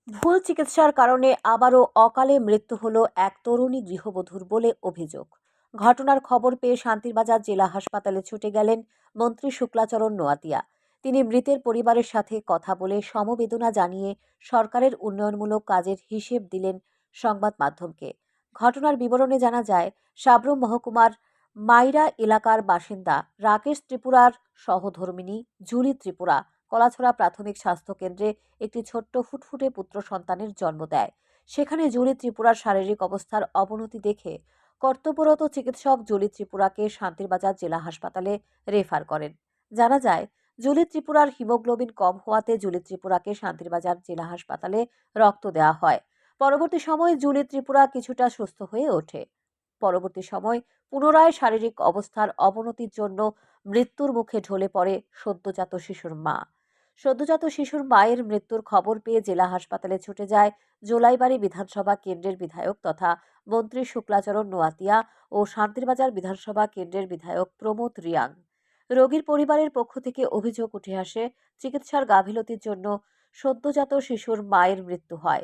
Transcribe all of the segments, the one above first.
ভুল চিকিৎসার কারণে আবারও অকালে মৃত্যু হলো এক তরুণী গৃহবধূর বলে অভিযোগ। ঘটনার খবর পেয়ে শান্তিরবাজার জেলা হাসপাতালে ছুটে গেলেন মন্ত্রী শুক্লাচরণ নোয়াতিয়া। তিনি মৃতের পরিবারের সাথে কথা বলে সমবেদনা জানিয়ে সরকারের উন্নয়নমূলক কাজের হিসেব দিলেন সংবাদ মাধ্যমকে। ঘটনার বিবরণে জানা যায়, সাবরুম মহকুমার মাইরা এলাকার বাসিন্দা রাকেশ ত্রিপুরার সহধর্মিণী জুলি ত্রিপুরা কলাছড়া প্রাথমিক স্বাস্থ্য কেন্দ্রে একটি ছোট্ট ফুটফুটে পুত্র সন্তানের জন্ম দেয়। সেখানে জুলি ত্রিপুরার শারীরিক অবস্থার অবনতি দেখে কর্তব্যরত চিকিৎসক জুলি ত্রিপুরাকে শান্তিরবাজার জেলা হাসপাতালে রেফার করেন। জানা যায়, জুলি ত্রিপুরার হিমোগ্লোবিন কম হওয়াতে জুলি ত্রিপুরাকে শান্তিরবাজার জেলা হাসপাতালে রক্ত দেওয়া হয়। পরবর্তী সময়ে জুলি ত্রিপুরা কিছুটা সুস্থ হয়ে ওঠে। পরবর্তী সময় পুনরায় শারীরিক অবস্থার অবনতির জন্য মৃত্যুর মুখে ঢলে পড়ে সদ্যজাত শিশুর মা। সদ্যজাত শিশুর মায়ের মৃত্যুর খবর পেয়ে জেলা হাসপাতালে ছুটে যায় জোলাইবাড়ি বিধানসভা কেন্দ্রের বিধায়ক তথা মন্ত্রী শুক্লাচরণ নোয়াতিয়া ও শান্তিরবাজার বিধানসভা কেন্দ্রের বিধায়ক প্রমোদ রিয়াং। রোগীর পরিবারের পক্ষ থেকে অভিযোগ উঠে আসে, চিকিৎসার গাফিলতির জন্য সদ্যজাত শিশুর মায়ের মৃত্যু হয়।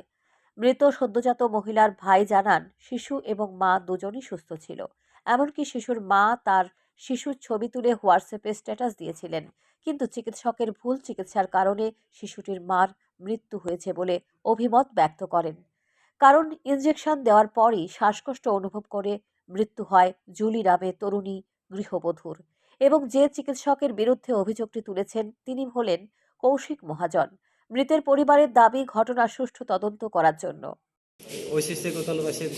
মৃত সদ্যজাত মহিলার ভাই জানান, শিশু এবং মা দুজনই সুস্থ ছিল। এমনকি শিশুর মা তার শিশুর ছবি তুলে হোয়াটসঅ্যাপে স্ট্যাটাস দিয়েছিলেন। কিন্তু চিকিৎসকের ভুল চিকিৎসার কারণে শিশুটির মার মৃত্যু হয়েছে বলে অভিমত ব্যক্ত করেন। কারণ ইনজেকশন দেওয়ার পরই শ্বাসকষ্ট অনুভব করে মৃত্যু হয় জুলি নামে তরুণী গৃহবধূর। এবং যে চিকিৎসকের বিরুদ্ধে অভিযোগটি তুলেছেন তিনি হলেন কৌশিক মহাজন। মৃতের পরিবারের দাবি ঘটনার সুষ্ঠু তদন্ত করার জন্য।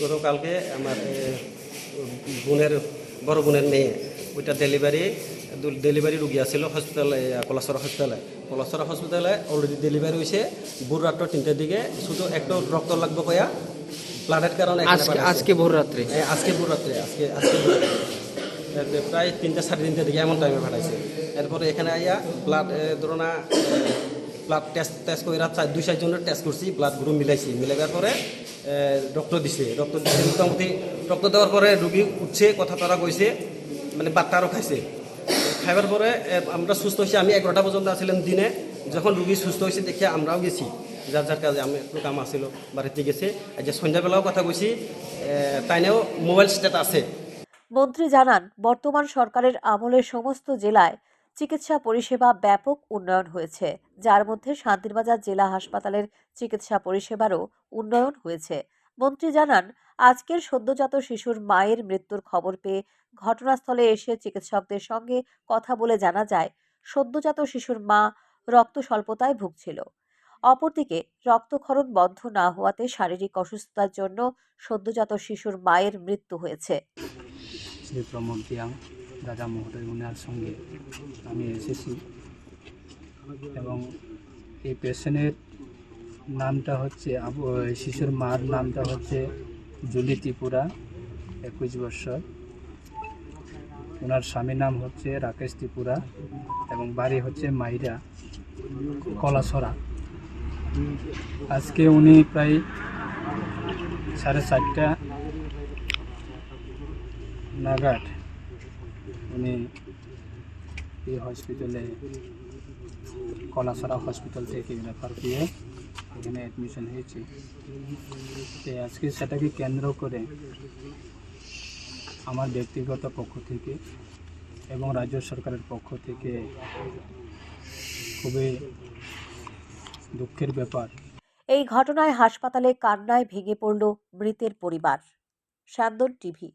গতকালকে আমার বড় বোনের মেয়ে ওইটা ডেলিভারি রুগী আছিল হসপিটালে, কলাছড়া হসপিটালে অলরেডি ডেলিভারি হয়েছে। ভোর রাত্র 3টার দিকে শুধু একটু রক্ত লাগবে কয়া ব্লাডের কারণে আজকে ভোর রাত্রে প্রায় 3টা 3:30 দিকে এমন টাইমে পাঠাইছে। এরপরে এখানে আইয়া ব্লাড ধরনা ব্লাড টেস্ট করে 2-4 জনের টেস্ট করছি, ব্লাড গ্রুপ মিলাইবার পরে রক্ত দিছে মোটামুটি। রক্ত দেওয়ার পরে রুগী উঠছে, কথা তারা কইছে, মানে বাচ্চা আরও খাইবার পরে আমরা সুস্থ হয়েছি। আমি 11টা পর্যন্ত আসছিলাম দিনে। যখন রুগী সুস্থ হয়েছে দেখে আমরাও গেছি যার কাজে, আমি একটু কাম আসছিল বাড়িতে গেছে। আজ সন্ধ্যাবেলাও কথা কইছি, তাইনেও মোবাইল স্টেট আছে। মন্ত্রী জানান, বর্তমান সরকারের আমলে সমস্ত জেলায় চিকিৎসা পরিষেবা ব্যাপক উন্নয়ন হয়েছে, যার মধ্যে শান্তিরবাজার জেলা হাসপাতালের চিকিৎসা পরিষেবারও উন্নয়ন হয়েছে। মন্ত্রী জানান, আজকের সদ্যজাত শিশুর মায়ের মৃত্যুর খবর পেয়ে ঘটনাস্থলে এসে চিকিৎসকদের সঙ্গে কথা বলে জানা যায়, সদ্যজাত শিশুর মা রক্ত স্বল্পতায় ভুগছিল। অপরদিকে রক্তক্ষরণ বন্ধ না হওয়াতে শারীরিক অসুস্থতার জন্য সদ্যজাত শিশুর মায়ের মৃত্যু হয়েছে। শ্রী প্রমোদ রিয়াং দাদা মহোদয় উনার সঙ্গে আমি এসেছি এবং এই পেশেন্টের নামটা হচ্ছে, শিশুর মার নামটা হচ্ছে জুলি ত্রিপুরা, 21 বছর। ওনার স্বামীর নাম হচ্ছে রাকেশ ত্রিপুরা এবং বাড়ি হচ্ছে মাইরা কলাছড়া। আজকে উনি প্রায় 4:30 নাগাদ উনি এই হসপিটালে, কলাছড়া হসপিটাল থেকে রেফার দিয়ে এখানে অ্যাডমিশন হয়েছে। আজকে সেটাকে কেন্দ্র করে আমার ব্যক্তিগত পক্ষ থেকে এবং রাজ্য সরকারের পক্ষ থেকে খুবই দুঃখের ব্যাপার। এই ঘটনায় হাসপাতালে কান্নায় ভেঙে পড়ল মৃতের পরিবার। সান্দন টিভি।